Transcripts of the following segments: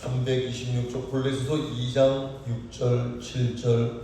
326쪽 골로새서 2장 6절 7절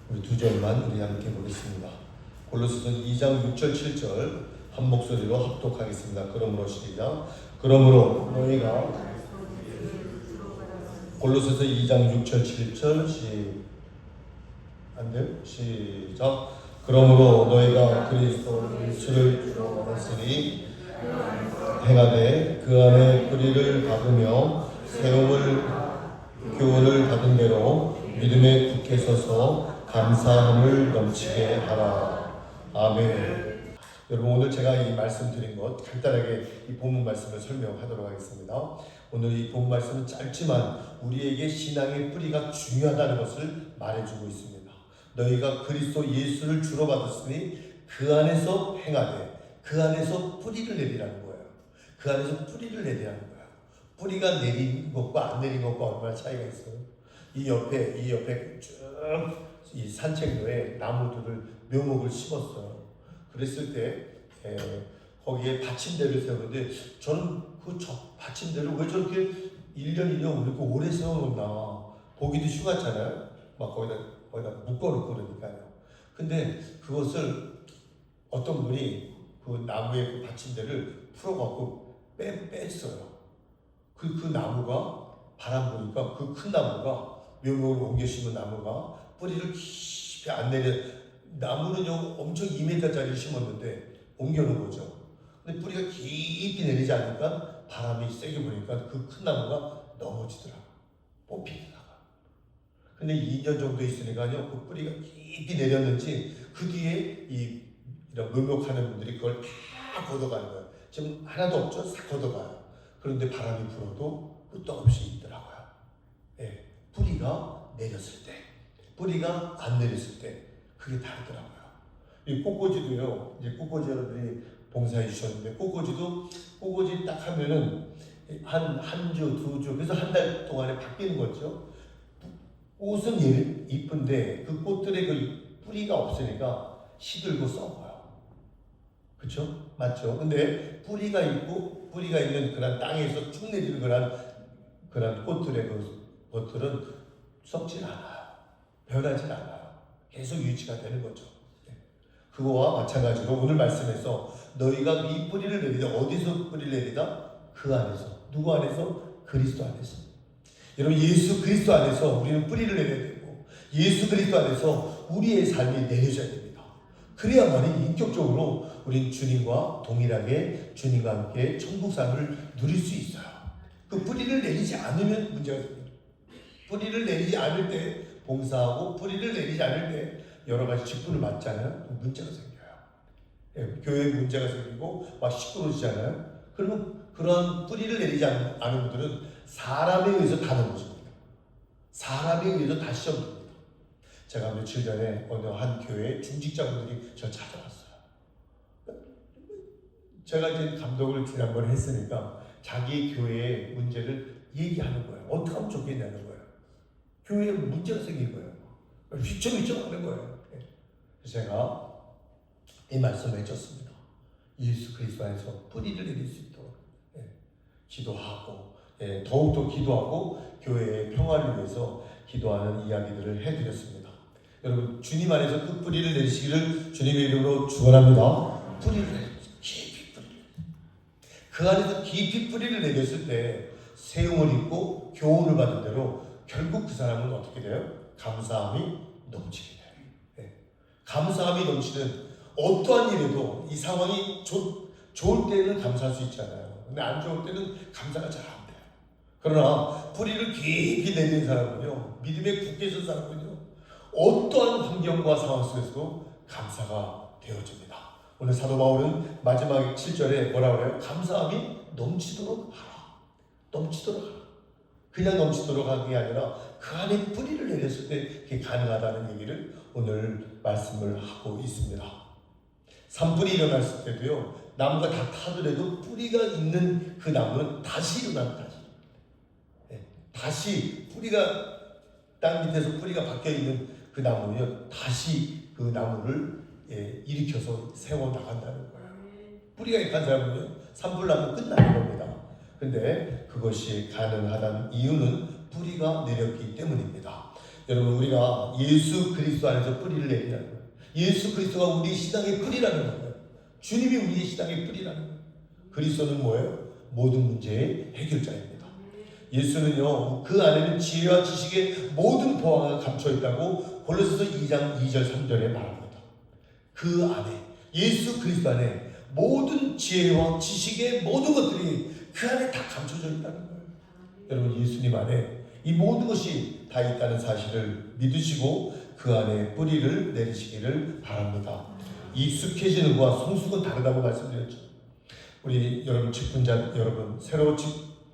우리 두 절만 우리 함께 보겠습니다. 골로새서 2장 6절 7절 한 목소리로 합독하겠습니다. 그러므로 시작. 그러므로 너희가 골로새서 2장 6절 7절 시작. 그러므로 너희가 그리스도 예수를 주로 받았으니 행하되 그 안에 뿌리를 박으며 세움을 교훈을 받은 대로 믿음에 굳게 서서 감사함을 넘치게 하라. 아멘. 여러분, 오늘 제가 이 말씀드린 것 간단하게 이 본문 말씀을 설명하도록 하겠습니다. 오늘 이 본문 말씀은 짧지만 우리에게 신앙의 뿌리가 중요하다는 것을 말해주고 있습니다. 너희가 그리스도 예수를 주로 받았으니 그 안에서 행하되 그 안에서 뿌리를 내리라는 거예요. 그 안에서 뿌리를 내리라는 거예요. 뿌리가 내린 것과 안 내린 것과 얼마나 차이가 있어요. 이 옆에 쭉 이 산책로에 나무들을 묘목을 심었어요. 그랬을 때 거기에 받침대를 세우는데 저는 그 받침대를 왜 저렇게 1년 이렇게 오래 세워놓나. 보기도 휴가잖아요. 막 거기다 묶어놓고 그러니까요. 근데 그것을 어떤 분이 그 나무의 그 받침대를 풀어갖고 뺐어요. 그 나무가 바람 부니까 그 큰 나무가 묘목을 옮겨 심은 나무가 뿌리를 깊이 안 내려. 나무는 엄청 2m짜리를 심었는데 옮겨놓은 거죠. 근데 뿌리가 깊이 내리지 않으니까 바람이 세게 부니까 그 큰 나무가 넘어지더라고요. 뽑히다가. 근데 2년 정도 있으니까요, 그 뿌리가 깊이 내렸는지 그 뒤에 이런 묘목하는 분들이 그걸 다 걷어가는 거예요. 지금 하나도 없죠? 싹 걷어가요. 그런데 바람이 불어도 끄떡없이 있더라고요. 예, 뿌리가 내렸을 때, 뿌리가 안 내렸을 때 그게 다르더라고요. 이 꽃꽂이도요. 이제 꽃꽂이 여러분이 봉사해 주셨는데 꽃꽂이 딱 하면은 한 주, 두 주, 그래서 한 달 동안에 바뀌는 거죠. 꽃은 이쁜데 그 꽃들의 그 뿌리가 없으니까 시들고 썩어요. 그렇죠? 맞죠? 근데 뿌리가 있는 그런 땅에서 쭉 내리는 그런 꽃들의 것들은 썩질 않아요. 변하질 않아요. 계속 유지가 되는 거죠. 그거와 마찬가지로 오늘 말씀에서 너희가 이 뿌리를 내리다. 어디서 뿌리를 내리다? 그 안에서. 누구 안에서? 그리스도 안에서. 여러분, 예수 그리스도 안에서 우리는 뿌리를 내려야 되고 예수 그리스도 안에서 우리의 삶이 내려져야 됩니다. 그래야만 인격적으로 우리는 주님과 동일하게 주님과 함께 천국상을 누릴 수 있어요. 그 뿌리를 내리지 않으면 문제가 생깁니다. 뿌리를 내리지 않을 때 봉사하고 뿌리를 내리지 않을 때 여러 가지 직분을 맡잖아요. 문제가 생겨요. 교회에 문제가 생기고 막 시끄러지잖아요. 그러면 그런 뿌리를 내리지 않은 분들은 사람에 의해서 다 넘어집니다. 사람에 의해서 다 시험됩니다. 제가 며칠 전에 어느 한 교회 중직자분들이 저를 찾아왔어요. 제가 이제 감독을 지난번에 했으니까 자기 교회의 문제를 얘기하는 거예요. 어떻게 하면 좋겠냐는 거예요. 교회에 문제가 생긴 거예요. 휘청휘청 하는 거예요. 그래서 제가 이 말씀을 해줬습니다. 예수 그리스도 안에서 뿌리를 내릴 수 있도록 기도하고 더욱더 기도하고 교회의 평화를 위해서 기도하는 이야기들을 해드렸습니다. 여러분, 주님 안에서 그 뿌리를 내리시기를 주님의 이름으로 축원합니다. 뿌리를 깊이 뿌리를. 그 안에서 깊이 뿌리를 내렸을 때 세움을 입고 교훈을 받은 대로 결국 그 사람은 어떻게 돼요? 감사함이 넘치게 돼요. 감사함이 넘치는 어떠한 일에도 이 상황이 좋을 때는 감사할 수 있잖아요. 근데 안 좋을 때는 감사가 잘 안 돼요. 그러나 뿌리를 깊이 내리는 사람은요, 믿음에 굳게 선 사람은요, 어떠한 환경과 상황 속에서도 감사가 되어집니다. 오늘 사도 바울은 마지막 7절에 뭐라고 그래요? 감사함이 넘치도록 하라. 넘치도록 하라. 그냥 넘치도록 하는 게 아니라 그 안에 뿌리를 내렸을 때 그게 가능하다는 얘기를 오늘 말씀을 하고 있습니다. 산불이 일어났을 때도요, 나무가 다 타더라도 뿌리가 있는 그 나무는 다시 일어납니다. 다시 뿌리가 땅 밑에서 뿌리가 박혀 있는 그 나무는요, 다시 그 나무를 일으켜서 세워 나간다는 거예요. 뿌리가 약한 사람은요, 산불 나면 끝나는 겁니다. 근데 그것이 가능하다는 이유는 뿌리가 내렸기 때문입니다. 여러분, 우리가 예수 그리스도 안에서 뿌리를 내리라는 거예요. 예수 그리스도가 우리 신앙의 뿌리라는 거예요. 주님이 우리의 신앙의 뿌리라는 거예요. 그리스도는 뭐예요? 모든 문제의 해결자입니다. 예수는요, 그 안에는 지혜와 지식의 모든 보화가 감춰 있다고 골로새서 2장 2절 3절에 말합니다. 그 안에, 예수 그리스도 안에 모든 지혜와 지식의 모든 것들이 그 안에 다 감춰져 있다는 거예요. 여러분, 예수님 안에 이 모든 것이 다 있다는 사실을 믿으시고 그 안에 뿌리를 내리시기를 바랍니다. 익숙해지는 것과 성숙은 다르다고 말씀드렸죠. 우리 여러분 직분자 여러분, 새로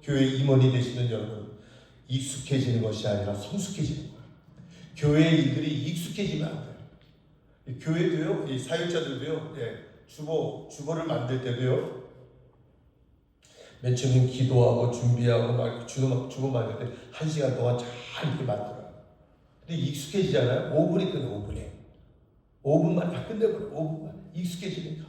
교회 임원이 되시는 여러분, 익숙해지는 것이 아니라 성숙해지는 거예요. 교회 일들이 익숙해지면 안 돼요. 교회도요, 이 사역자들도요, 주보를 만들 때도요, 맨 처음에 기도하고 준비하고 막 주보 만들 때 1시간 동안 잘 이렇게 만들어요. 근데 익숙해지잖아요. 5분이 끝나, 5분에. 5분만 다 끝내버려요. 5분만. 익숙해지니까.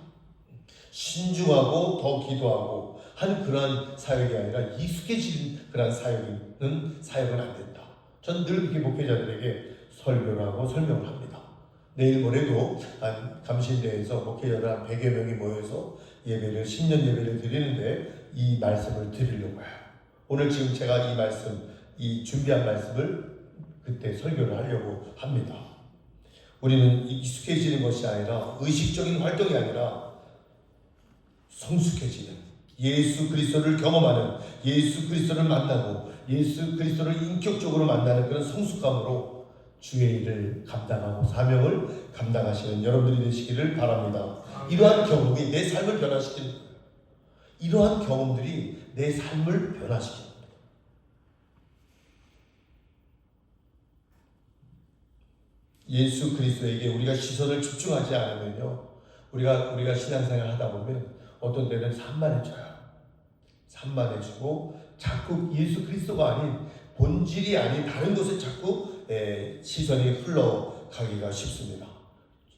신중하고 더 기도하고 하는 그러한 사역이 아니라 익숙해지는 그러한 사역은 안 된다. 저는 늘 그렇게 목회자들에게 설교를 하고 설명을 합니다. 내일 모레도 감신대에서 목회자들 한 100여 명이 모여서 예배를, 신년 예배를 드리는데 이 말씀을 드리려고 해요. 오늘 지금 제가 이 준비한 말씀을 그때 설교를 하려고 합니다. 우리는 익숙해지는 것이 아니라 의식적인 활동이 아니라 성숙해지는, 예수 그리스도를 경험하는, 예수 그리스도를 만나고 예수 그리스도를 인격적으로 만나는 그런 성숙감으로 주의 일을 감당하고 사명을 감당하시는 여러분들이 되시기를 바랍니다. 이러한 경험이 내 삶을 변화시키는 거예요. 이러한 경험들이 내 삶을 변화시키는 거예요. 예수 그리스도에게 우리가 시선을 집중하지 않으면요, 우리가 신앙생활 하다 보면 어떤 때는 산만해져요. 산만해지고 자꾸 예수 그리스도가 아닌, 본질이 아닌 다른 곳에 자꾸 시선이 흘러가기가 쉽습니다.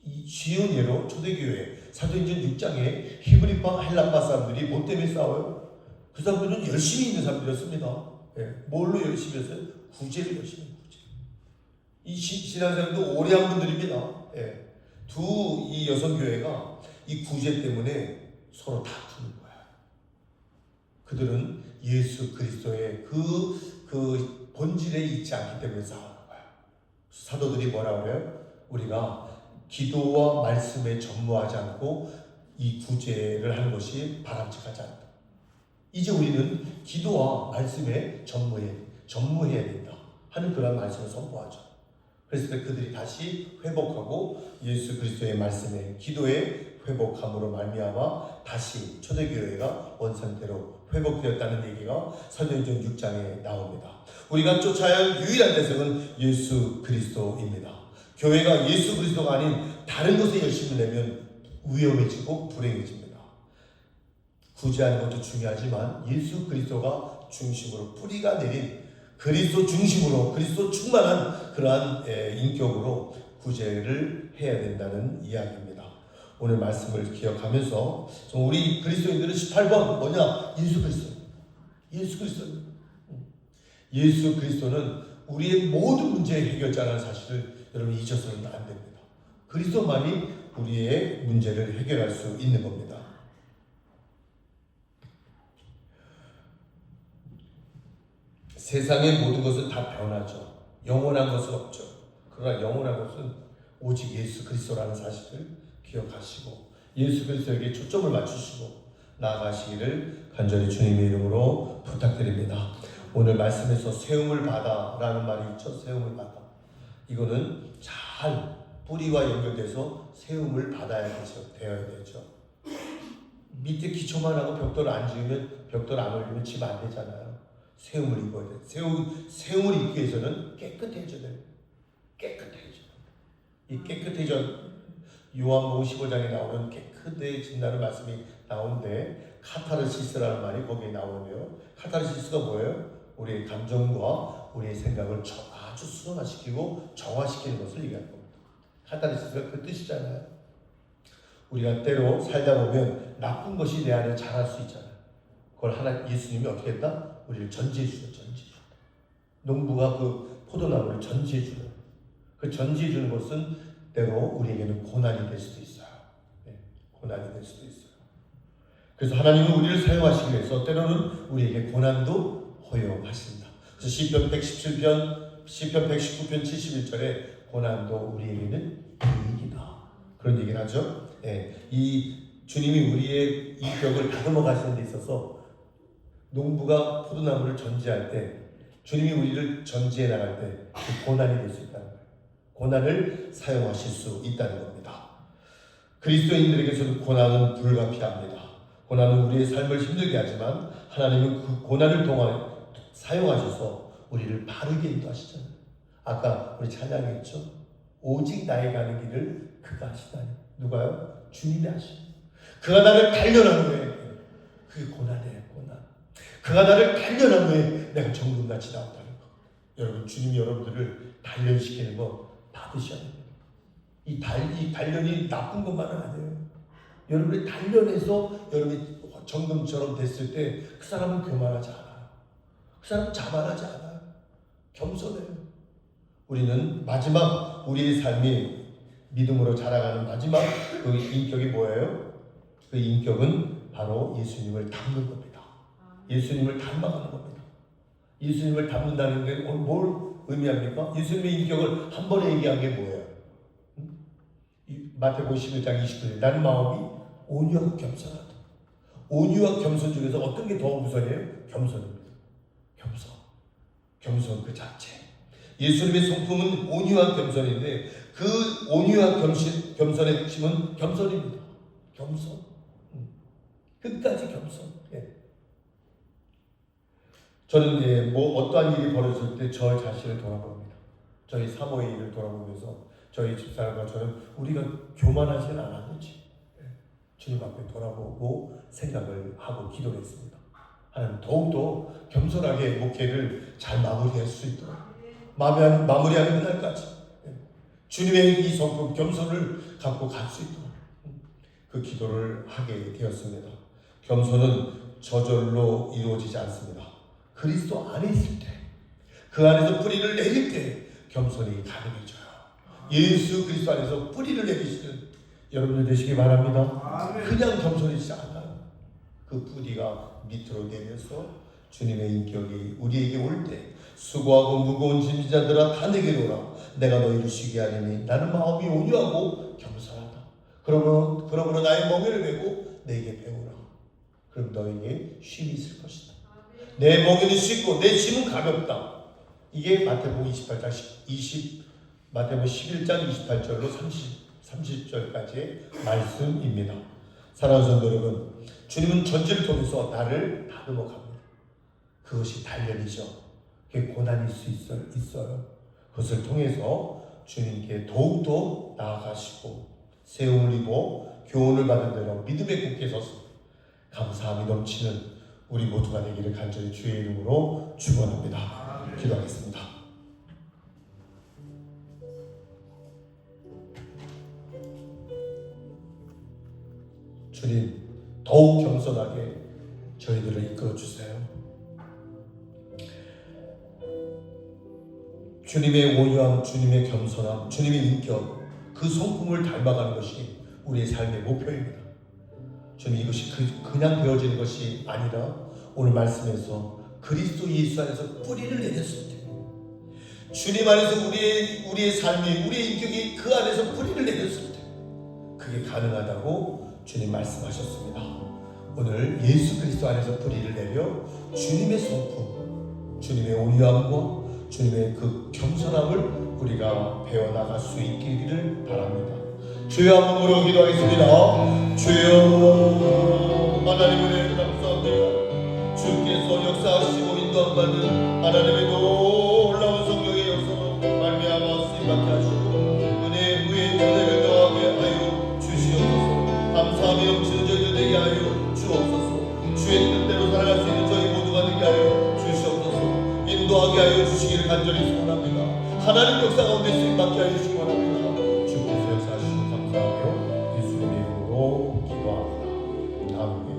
이 쉬운 예로 초대교회 사도행전 6장에 히브리파 헬라파 사람들이 뭐 때문에 싸워요? 그 사람들은 열심히 있는 사람들이었습니다. 뭘로 열심히 했어요? 구제를 열심히 했어요. 이 신앙생활도 오래 한 분들입니다. 이 여성 교회가 이 구제 때문에 서로 다투는 거야. 그들은 예수 그리스도의 그 본질에 있지 않기 때문에 싸우는 거야. 사도들이 뭐라고 그래요? 우리가 기도와 말씀에 전무하지 않고 이 구제를 하는 것이 바람직하지 않다. 이제 우리는 기도와 말씀에 전무해야 된다 하는 그런 말씀을 선포하죠. 그랬을 때 그들이 다시 회복하고 예수 그리스도의 말씀에, 기도에 회복함으로 말미암아 다시 초대교회가 원상태로 회복되었다는 얘기가 사도행전 6장에 나옵니다. 우리가 쫓아야 할 유일한 대상은 예수 그리스도입니다. 교회가 예수 그리스도가 아닌 다른 곳에 열심히 내면 위험해지고 불행해집니다. 구제하는 것도 중요하지만 예수 그리스도가 중심으로, 뿌리가 내린 그리스도 중심으로, 그리스도 충만한 그러한 인격으로 구제를 해야 된다는 이야기입니다. 오늘 말씀을 기억하면서 우리 그리스도인들은 18번 뭐냐? 예수 그리스도. 예수 그리스도. 예수 그리스도는 우리의 모든 문제의 해결자라는 사실을 여러분 잊어서는 안 됩니다. 그리스도만이 우리의 문제를 해결할 수 있는 겁니다. 세상의 모든 것은 다 변하죠. 영원한 것은 없죠. 그러나 영원한 것은 오직 예수 그리스도라는 사실을 기억하시고 예수 그리스도에게 초점을 맞추시고 나아가시기를 간절히 주님의 이름으로 부탁드립니다. 오늘 말씀에서 세움을 받아라는 말이 있죠. 세움을 받아. 이거는 잘 뿌리와 연결돼서 세움을 받아야 되어야 되죠. 밑에 기초만 하고 벽돌 안 지으면, 벽돌 안 올리면 집 안 되잖아요. 세움을 입어야 돼. 세움을 입기 위해서는 깨끗해져야 돼요. 이 깨끗해져, 요한복음 15장에 나오는 깨끗해진다는 말씀이 나오는데 카타르시스라는 말이 거기에 나오는데요. 카타르시스가 뭐예요? 우리의 감정과 우리의 생각을 아주 순환시키고 정화시키는 것을 얘기하는 겁니다. 카타르시스가 그 뜻이잖아요. 우리가 때로 살다 보면 나쁜 것이 내 안에 자랄 수 있잖아요. 그걸 예수님이 어떻게 했다? 우리를 전지해 주죠. 농부가 그 포도나무를 전지해 주는, 그 전지해 주는 것은 때로 우리에게는 고난이 될 수도 있어요. 고난이 될 수도 있어요. 그래서 하나님은 우리를 사용하시기 위해서 때로는 우리에게 고난도 허용하신다. 그래서 시편 119편 71절에 고난도 우리에게는 유익이다, 그런 얘기를 하죠. 이 주님이 우리의 인격을 다듬어 가시는 데 있어서 농부가 포도나무를 전지할 때, 주님이 우리를 전지해 나갈 때 그 고난이 될 수 있다는 거예요. 고난을 사용하실 수 있다는 겁니다. 그리스도인들에게서도 고난은 불가피합니다. 고난은 우리의 삶을 힘들게 하지만 하나님은 그 고난을 사용하셔서 우리를 바르게 인도하시잖아요. 아까 우리 찬양했죠. 오직 나의 가는 길을 그가 하시다니. 누가요? 주님이 하시죠. 그가 나를 단련한 후에, 그게 고난이에요. 고난. 그가 나를 단련한 후에 내가 정금같이 나온다는 거. 여러분, 주님이 여러분들을 단련시키는 거 받으셔야 됩니다. 이 단련이 나쁜 것만은 아니에요. 여러분이 단련해서 여러분이 정금처럼 됐을 때 그 사람은 교만하지 않아요. 그 사람은 자만하지 않아요. 겸손해요. 우리는 마지막 우리의 삶이 믿음으로 자라가는 마지막 그 인격이 뭐예요? 그 인격은 바로 예수님을 닮는 겁니다. 예수님을 닮아가는 겁니다. 예수님을 닮는다는 게 뭘 의미합니까? 예수님의 인격을 한 번에 얘기한 게 뭐예요? 마태복음 11장 29절, 나는 마음이 온유하고 겸손하다. 온유와 겸손 중에서 어떤 게 더 우선이에요? 겸손입니다. 겸손 그 자체. 예수님의 성품은 온유한 겸손인데 그 온유한 겸손의 핵심은 겸손입니다. 겸손. 끝까지 겸손. 저는 어떠한 일이 벌어질 때 저 자신을 돌아봅니다. 저희 사모의 일을 돌아보면서 저희 집사람과 저는 우리가 교만하진 않았는지 주님 앞에 돌아보고 생각을 하고 기도를 했습니다. 하나님, 더욱더 겸손하게 목회를 잘 마무리할 수 있도록 마무리하는 그날까지 주님의 이 성품 겸손을 갖고 갈 수 있도록 그 기도를 하게 되었습니다. 겸손은 저절로 이루어지지 않습니다. 그리스도 안에 있을 때, 그 안에서 뿌리를 내릴 때 겸손이 가능해져요. 예수 그리스도 안에서 뿌리를 내리시는 여러분들 되시기 바랍니다. 그냥 겸손해지지 않아요. 그 뿌리가 밑으로 내려서 주님의 인격이 우리에게 올 때, 수고하고 무거운 짐진 자들아 다 내게로 오라. 내가 너희를 쉬게 하리니 나는 마음이 온유하고 겸손하다. 그러므로 나의 멍에를 메고 내게 배우라. 그럼 너에게 쉼이 있을 것이다. 내 멍에는 쉽고 내 짐은 가볍다. 이게 마태복음 11장 28절로 30절까지의 말씀입니다. 사랑하는 성도 여러분, 주님은 전지를 통해서 나를 다듬어 갑니다. 그것이 단련이죠. 그게 고난일 수 있어요. 그것을 통해서 주님께 더욱더 나아가시고 세움을 입어 교훈을 받은 대로 믿음에 굳게 서서 감사함이 넘치는 우리 모두가 되기를 간절히 주의 이름으로 축원합니다. 기도하겠습니다. 주님, 더욱 겸손하게 저희들을 이끌어 주세요. 주님의 온유함, 주님의 겸손함, 주님의 인격, 그 성품을 닮아가는 것이 우리의 삶의 목표입니다. 주님, 이것이 그냥 되어지는 것이 아니라 오늘 말씀에서 그리스도 예수 안에서 뿌리를 내렸을 때, 주님 안에서 우리의 삶이, 우리의 인격이 그 안에서 뿌리를 내렸을 때 그게 가능하다고 주님 말씀하셨습니다. 오늘 예수 그리스도 안에서 뿌리를 내려 주님의 성품, 주님의 온유함과 주님의 그 겸손함을 우리가 배워나갈 수 있기를 바랍니다. 주여, 한 번으로 기도하겠습니다. 주여, 하나님 은혜 감사합니다. 주께서 역사하시고 인도함받는 하나님의 놀라운 성령의 역사로 말미암아 쓰임받게 하시고 은혜의 은혜를 더하게 하여 주시옵소서. 감사함이 넘치는 저희들 되게 하여 주옵소서. 주의 뜻대로 살아갈 수 있는 저희 모두가 되게 하여 주시옵소서. 인도하게 하여 주시기를 간절히 소원합니다. 하나님 역사 가운데 쓰임받게 하여 주시기 바랍니다. 주께서 역사하시고 감사하며 예수님의 이름으로 함께